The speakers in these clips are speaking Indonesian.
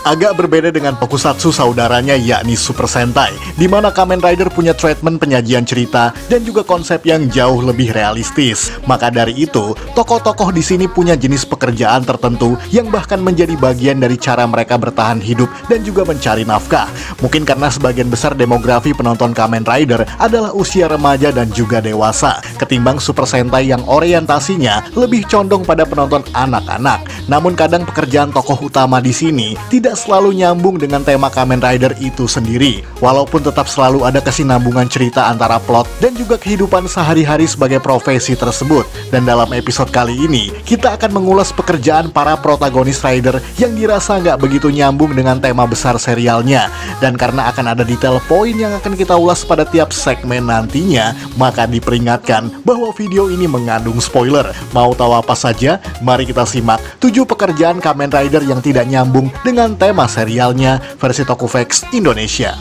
Agak berbeda dengan tokusatsu saudaranya yakni Super Sentai, di mana Kamen Rider punya treatment penyajian cerita dan juga konsep yang jauh lebih realistis. Maka dari itu, tokoh-tokoh di sini punya jenis pekerjaan tertentu yang bahkan menjadi bagian dari cara mereka bertahan hidup dan juga mencari nafkah. Mungkin karena sebagian besar demografi penonton Kamen Rider adalah usia remaja dan juga dewasa, ketimbang Super Sentai yang orientasinya lebih condong pada penonton anak-anak. Namun kadang pekerjaan tokoh utama di sini tidak selalu nyambung dengan tema Kamen Rider itu sendiri, walaupun tetap selalu ada kesinambungan cerita antara plot dan juga kehidupan sehari-hari sebagai profesi tersebut. Dan dalam episode kali ini, kita akan mengulas pekerjaan para protagonis Rider yang dirasa nggak begitu nyambung dengan tema besar serialnya. Dan karena akan ada detail poin yang akan kita ulas pada tiap segmen nantinya, maka diperingatkan bahwa video ini mengandung spoiler. Mau tahu apa saja? Mari kita simak 7 pekerjaan Kamen Rider yang tidak nyambung dengan tema serialnya versi Tokuvex Indonesia.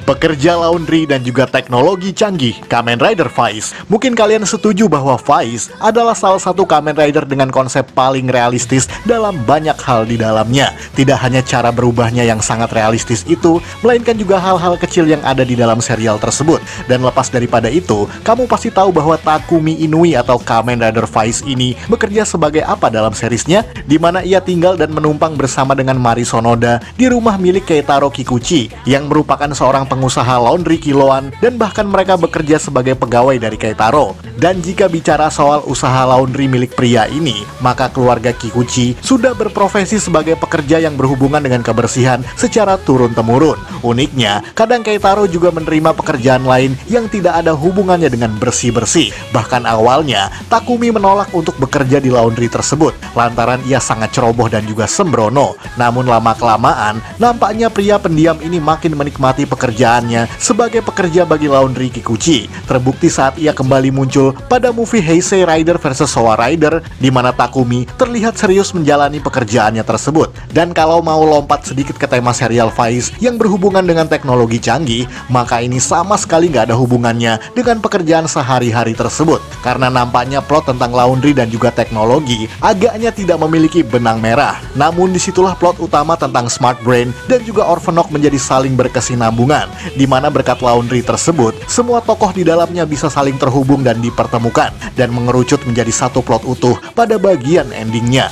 Pekerja laundry dan juga teknologi canggih, Kamen Rider Faiz. Mungkin kalian setuju bahwa Faiz adalah salah satu Kamen Rider dengan konsep paling realistis dalam banyak hal di dalamnya. Tidak hanya cara berubahnya yang sangat realistis itu, melainkan juga hal-hal kecil yang ada di dalam serial tersebut. Dan lepas daripada itu, kamu pasti tahu bahwa Takumi Inui atau Kamen Rider Faiz ini bekerja sebagai apa dalam seriesnya, di mana ia tinggal dan menumpang bersama dengan Mari Sonoda di rumah milik Keitaro Kikuchi, yang merupakan seorang pengusaha laundry kiloan, dan bahkan mereka bekerja sebagai pegawai dari Keitaro. Dan jika bicara soal usaha laundry milik pria ini, maka keluarga Kikuchi sudah berprofesi sebagai pekerja yang berhubungan dengan kebersihan secara turun-temurun. Uniknya, kadang Keitaro juga menerima pekerjaan lain yang tidak ada hubungannya dengan bersih-bersih. Bahkan awalnya, Takumi menolak untuk bekerja di laundry tersebut, lantaran ia sangat ceroboh dan juga sembrono. Namun lama-kelamaan, nampaknya pria pendiam ini makin menikmati pekerjaannya sebagai pekerja bagi laundry Kikuchi. Terbukti saat ia kembali muncul pada movie Heisei Rider vs Showa Rider, di mana Takumi terlihat serius menjalani pekerjaannya tersebut. Dan kalau mau lompat sedikit ke tema serial Faiz yang berhubungan dengan teknologi canggih, maka ini sama sekali nggak ada hubungannya dengan pekerjaan sehari-hari tersebut. Karena nampaknya plot tentang laundry dan juga teknologi agaknya tidak memiliki benang merah. Namun disitulah plot utama tentang Smart Brain dan juga Orphanok menjadi saling berkesinambungan, di mana berkat laundry tersebut, semua tokoh di dalamnya bisa saling terhubung dan dipertemukan, dan mengerucut menjadi satu plot utuh pada bagian endingnya.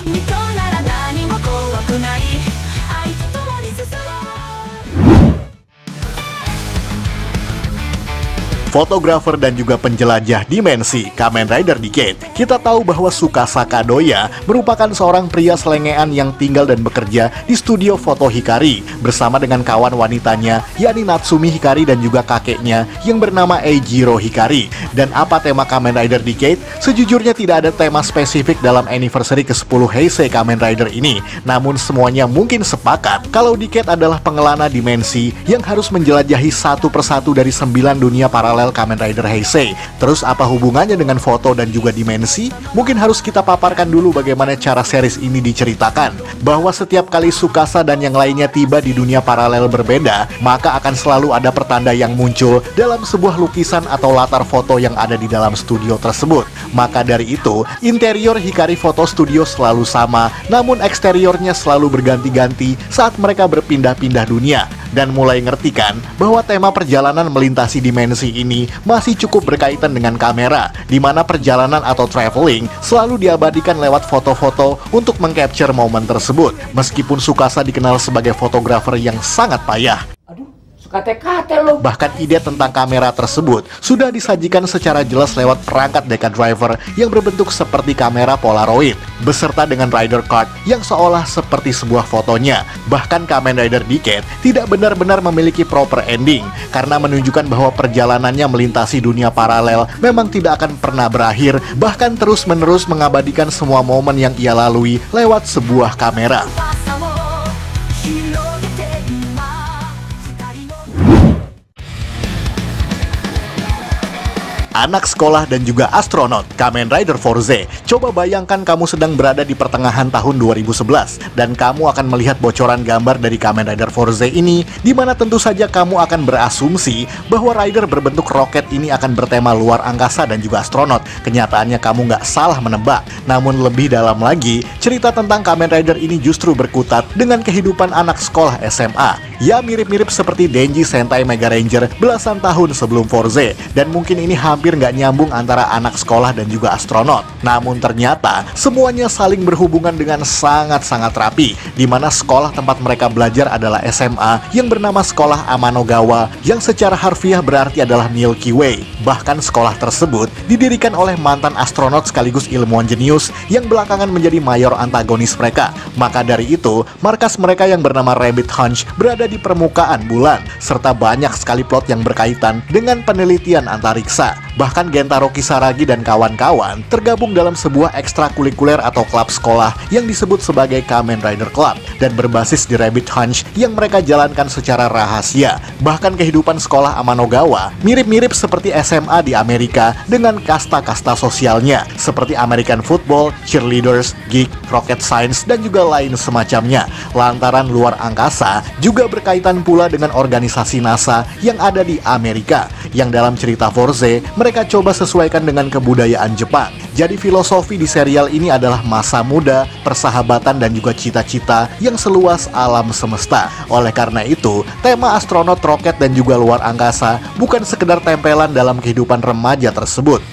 Fotografer dan juga penjelajah dimensi, Kamen Rider Decade. Kita tahu bahwa Tsukasa Kadoya merupakan seorang pria selengean yang tinggal dan bekerja di studio foto Hikari bersama dengan kawan wanitanya, yakni Natsumi Hikari dan juga kakeknya yang bernama Eijiro Hikari. Dan apa tema Kamen Rider Decade? Sejujurnya tidak ada tema spesifik dalam anniversary ke-10 Heisei Kamen Rider ini. Namun semuanya mungkin sepakat kalau Decade adalah pengelana dimensi yang harus menjelajahi satu persatu dari 9 dunia paralel Kamen Rider Heisei. Terus apa hubungannya dengan foto dan juga dimensi? Mungkin harus kita paparkan dulu bagaimana cara series ini diceritakan. Bahwa setiap kali Tsukasa dan yang lainnya tiba di dunia paralel berbeda, maka akan selalu ada pertanda yang muncul dalam sebuah lukisan atau latar foto yang ada di dalam studio tersebut. Maka dari itu, interior Hikari Photo Studio selalu sama, namun eksteriornya selalu berganti-ganti saat mereka berpindah-pindah dunia. Dan mulai ngerti kan bahwa tema perjalanan melintasi dimensi ini masih cukup berkaitan dengan kamera, di mana perjalanan atau traveling selalu diabadikan lewat foto-foto untuk mengcapture momen tersebut. Meskipun Tsukasa dikenal sebagai fotografer yang sangat payah, bahkan ide tentang kamera tersebut sudah disajikan secara jelas lewat perangkat Deca Driver yang berbentuk seperti kamera Polaroid, beserta dengan Rider Card yang seolah seperti sebuah fotonya. Bahkan Kamen Rider Decade tidak benar-benar memiliki proper ending, karena menunjukkan bahwa perjalanannya melintasi dunia paralel memang tidak akan pernah berakhir, bahkan terus-menerus mengabadikan semua momen yang ia lalui lewat sebuah kamera. Anak sekolah dan juga astronot, Kamen Rider Fourze. Coba bayangkan kamu sedang berada di pertengahan tahun 2011 dan kamu akan melihat bocoran gambar dari Kamen Rider Fourze ini, di mana tentu saja kamu akan berasumsi bahwa rider berbentuk roket ini akan bertema luar angkasa dan juga astronot. Kenyataannya kamu nggak salah menebak. Namun lebih dalam lagi, cerita tentang Kamen Rider ini justru berkutat dengan kehidupan anak sekolah SMA. Ya, mirip-mirip seperti Denji Sentai Mega Ranger belasan tahun sebelum Fourze, dan mungkin ini hampir nggak nyambung antara anak sekolah dan juga astronot. Namun ternyata semuanya saling berhubungan dengan sangat-sangat rapi, di mana sekolah tempat mereka belajar adalah SMA yang bernama Sekolah Amanogawa, yang secara harfiah berarti adalah Milky Way. Bahkan sekolah tersebut didirikan oleh mantan astronot sekaligus ilmuwan jenius yang belakangan menjadi mayor antagonis mereka. Maka dari itu, markas mereka yang bernama Rabbit Hunch berada di permukaan bulan, serta banyak sekali plot yang berkaitan dengan penelitian antariksa. Bahkan Gentaro Kisaragi dan kawan-kawan tergabung dalam sebuah ekstrakurikuler atau klub sekolah yang disebut sebagai Kamen Rider Club dan berbasis di Rabbit Hunch yang mereka jalankan secara rahasia. Bahkan kehidupan sekolah Amanogawa mirip-mirip seperti SMA di Amerika dengan kasta-kasta sosialnya seperti American Football, cheerleaders, geek, rocket science, dan juga lain semacamnya. Lantaran luar angkasa juga berkaitan pula dengan organisasi NASA yang ada di Amerika, yang dalam cerita Fourze mereka coba sesuaikan dengan kebudayaan Jepang. Jadi filosofi di serial ini adalah masa muda, persahabatan, dan juga cita-cita yang seluas alam semesta. Oleh karena itu, tema astronot, roket, dan juga luar angkasa bukan sekedar tempelan dalam kehidupan remaja tersebut.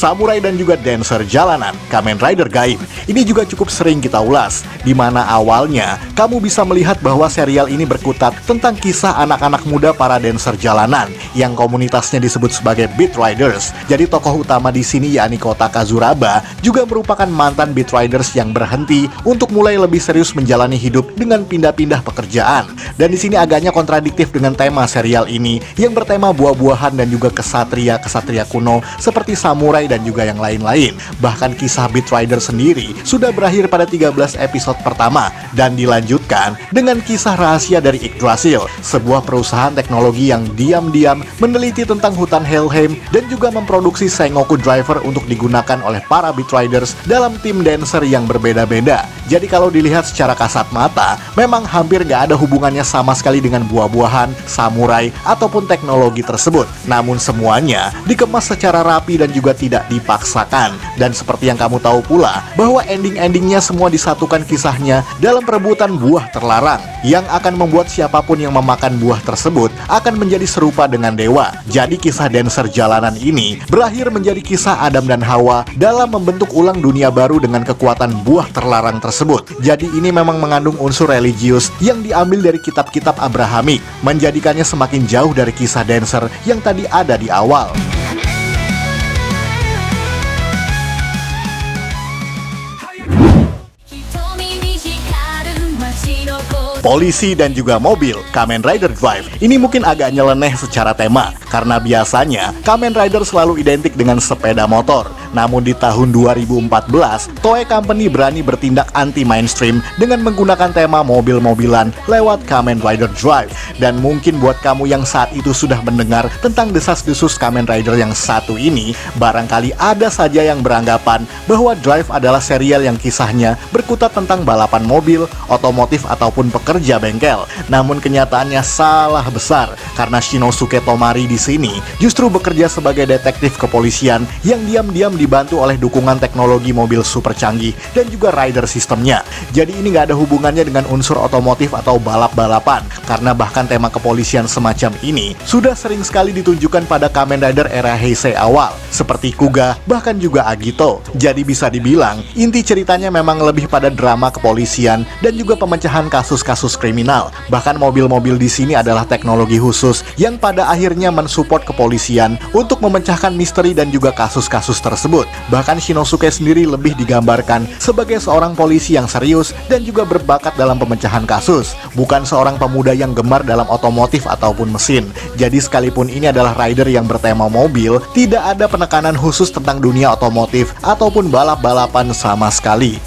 Samurai dan juga dancer jalanan, Kamen Rider Gaib. Ini juga cukup sering kita ulas, di mana awalnya kamu bisa melihat bahwa serial ini berkutat tentang kisah anak-anak muda para dancer jalanan yang komunitasnya disebut sebagai Beat Riders. Jadi tokoh utama di sini yakni Kota Kazuraba juga merupakan mantan Beat Riders yang berhenti untuk mulai lebih serius menjalani hidup dengan pindah-pindah pekerjaan. Dan di sini agaknya kontradiktif dengan tema serial ini yang bertema buah-buahan dan juga kesatria kuno seperti samurai dan juga yang lain-lain. Bahkan kisah Beat Rider sendiri sudah berakhir pada 13 episode pertama dan dilanjutkan dengan kisah rahasia dari Yggdrasil, sebuah perusahaan teknologi yang diam-diam meneliti tentang hutan Helheim dan juga memproduksi Sengoku Driver untuk digunakan oleh para Beat Riders dalam tim dancer yang berbeda-beda. Jadi kalau dilihat secara kasat mata, memang hampir gak ada hubungannya sama sekali dengan buah-buahan, samurai, ataupun teknologi tersebut. Namun semuanya dikemas secara rapi dan juga tidak dipaksakan. Dan seperti yang kamu tahu pula, bahwa ending-endingnya semua disatukan kisahnya dalam perebutan buah terlarang, yang akan membuat siapapun yang memakan buah tersebut akan menjadi serupa dengan dewa. Jadi kisah dancer jalanan ini berakhir menjadi kisah Adam dan Hawa dalam membentuk ulang dunia baru dengan kekuatan buah terlarang tersebut. Jadi ini memang mengandung unsur religius yang diambil dari kitab-kitab Abrahamik, menjadikannya semakin jauh dari kisah dancer yang tadi ada di awal. Polisi dan juga mobil, Kamen Rider Drive. Ini mungkin agak nyeleneh secara tema, karena biasanya Kamen Rider selalu identik dengan sepeda motor. Namun di tahun 2014, Toei Company berani bertindak anti-mainstream dengan menggunakan tema mobil-mobilan lewat Kamen Rider Drive. Dan mungkin buat kamu yang saat itu sudah mendengar tentang desas-desus Kamen Rider yang satu ini, barangkali ada saja yang beranggapan bahwa Drive adalah serial yang kisahnya berkutat tentang balapan mobil, otomotif, ataupun pekerja bengkel. Namun kenyataannya salah besar, karena Shinosuke Tomari di sini justru bekerja sebagai detektif kepolisian yang diam-diam dibantu oleh dukungan teknologi mobil super canggih dan juga rider sistemnya. Jadi ini nggak ada hubungannya dengan unsur otomotif atau balap-balapan, karena bahkan tema kepolisian semacam ini sudah sering sekali ditunjukkan pada Kamen Rider era Heisei awal, seperti Kuga, bahkan juga Agito. Jadi bisa dibilang, inti ceritanya memang lebih pada drama kepolisian dan juga pemecahan kasus-kasus kriminal. Bahkan mobil-mobil di sini adalah teknologi khusus yang pada akhirnya mensupport kepolisian untuk memecahkan misteri dan juga kasus-kasus tersebut. Bahkan Shinosuke sendiri lebih digambarkan sebagai seorang polisi yang serius dan juga berbakat dalam pemecahan kasus, bukan seorang pemuda yang gemar dalam otomotif ataupun mesin. Jadi sekalipun ini adalah rider yang bertema mobil, tidak ada penekanan khusus tentang dunia otomotif ataupun balap-balapan sama sekali.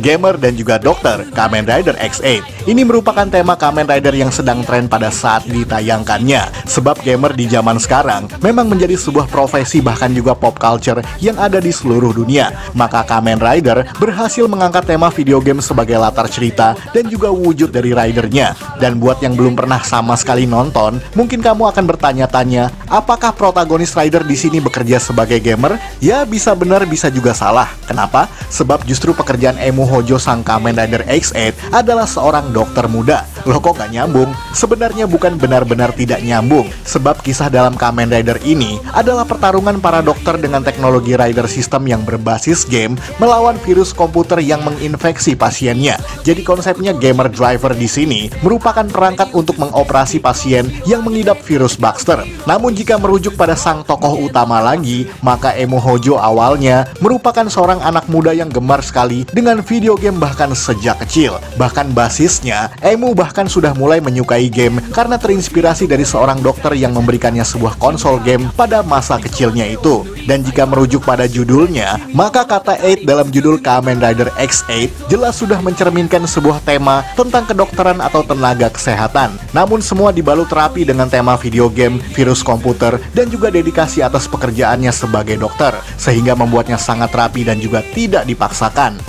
gamer, dan juga dokter, Kamen Rider X8. Ini merupakan tema Kamen Rider yang sedang tren pada saat ditayangkannya. Sebab gamer di zaman sekarang memang menjadi sebuah profesi bahkan juga pop culture yang ada di seluruh dunia. Maka Kamen Rider berhasil mengangkat tema video game sebagai latar cerita dan juga wujud dari ridernya. Dan buat yang belum pernah sama sekali nonton, mungkin kamu akan bertanya-tanya, apakah protagonis rider di sini bekerja sebagai gamer? Ya, bisa benar, bisa juga salah. Kenapa? Sebab justru pekerjaan Emu Hojo sang Kamen Rider X8 adalah seorang dokter muda. Loh, kok gak nyambung? Sebenarnya bukan benar-benar tidak nyambung, sebab kisah dalam Kamen Rider ini adalah pertarungan para dokter dengan teknologi rider system yang berbasis game melawan virus komputer yang menginfeksi pasiennya. Jadi konsepnya gamer driver di sini merupakan perangkat untuk mengoperasi pasien yang mengidap virus Baxter. Namun jika merujuk pada sang tokoh utama lagi, maka Emu Hojo awalnya merupakan seorang anak muda yang gemar sekali dengan video game bahkan sejak kecil. Bahkan basisnya, Emu bahkan sudah mulai menyukai game karena terinspirasi dari seorang dokter yang memberikannya sebuah konsol game pada masa kecilnya itu. Dan jika merujuk pada judulnya, maka kata 8 dalam judul Kamen Rider X8 jelas sudah mencerminkan sebuah tema tentang kedokteran atau tenaga kesehatan. Namun semua dibalut rapi dengan tema video game, virus komputer, dan juga dedikasi atas pekerjaannya sebagai dokter, sehingga membuatnya sangat rapi dan juga tidak dipaksakan.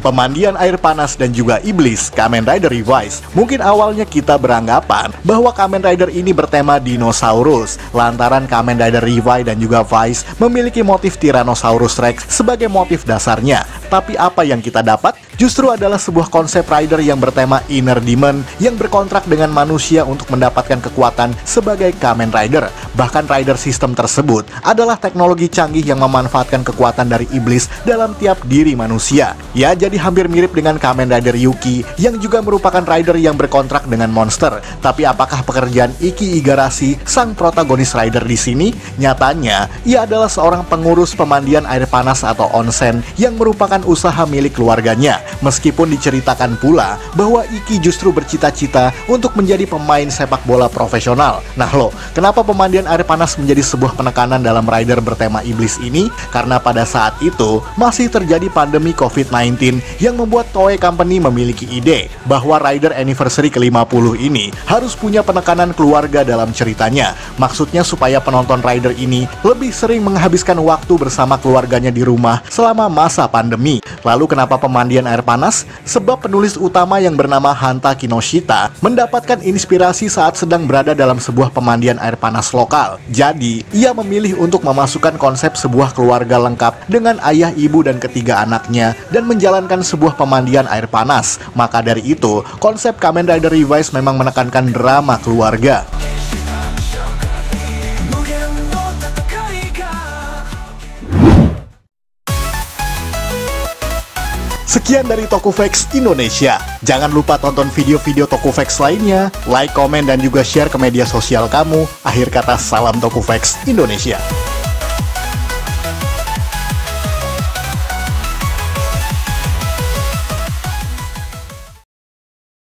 Pemandian air panas dan juga iblis Kamen Rider Revice. Mungkin awalnya kita beranggapan bahwa Kamen Rider ini bertema dinosaurus, lantaran Kamen Rider Revice dan juga Vice memiliki motif Tyrannosaurus Rex sebagai motif dasarnya. Tapi apa yang kita dapat? Justru adalah sebuah konsep rider yang bertema Inner Demon yang berkontrak dengan manusia untuk mendapatkan kekuatan sebagai Kamen Rider. Bahkan rider system tersebut adalah teknologi canggih yang memanfaatkan kekuatan dari iblis dalam tiap diri manusia. Ya, jadi hampir mirip dengan Kamen Rider Yuki yang juga merupakan rider yang berkontrak dengan monster. Tapi apakah pekerjaan Iki Igarashi, sang protagonis rider di sini? Nyatanya, ia adalah seorang pengurus pemandian air panas atau onsen yang merupakan usaha milik keluarganya. Meskipun diceritakan pula bahwa Iki justru bercita-cita untuk menjadi pemain sepak bola profesional. Nah loh, kenapa pemandian air panas menjadi sebuah penekanan dalam rider bertema iblis ini? Karena pada saat itu masih terjadi pandemi COVID-19 yang membuat Toei Company memiliki ide bahwa rider anniversary ke-50 ini harus punya penekanan keluarga dalam ceritanya. Maksudnya supaya penonton rider ini lebih sering menghabiskan waktu bersama keluarganya di rumah selama masa pandemi. Lalu kenapa pemandian air panas? Sebab penulis utama yang bernama Hanta Kinoshita mendapatkan inspirasi saat sedang berada dalam sebuah pemandian air panas lokal. Jadi, ia memilih untuk memasukkan konsep sebuah keluarga lengkap dengan ayah, ibu, dan ketiga anaknya dan menjalankan sebuah pemandian air panas. Maka dari itu, konsep Kamen Rider Revice memang menekankan drama keluarga. Sekian dari Tokufax Indonesia. Jangan lupa tonton video-video Tokufax lainnya, like, komen, dan juga share ke media sosial kamu. Akhir kata, salam Tokufax Indonesia.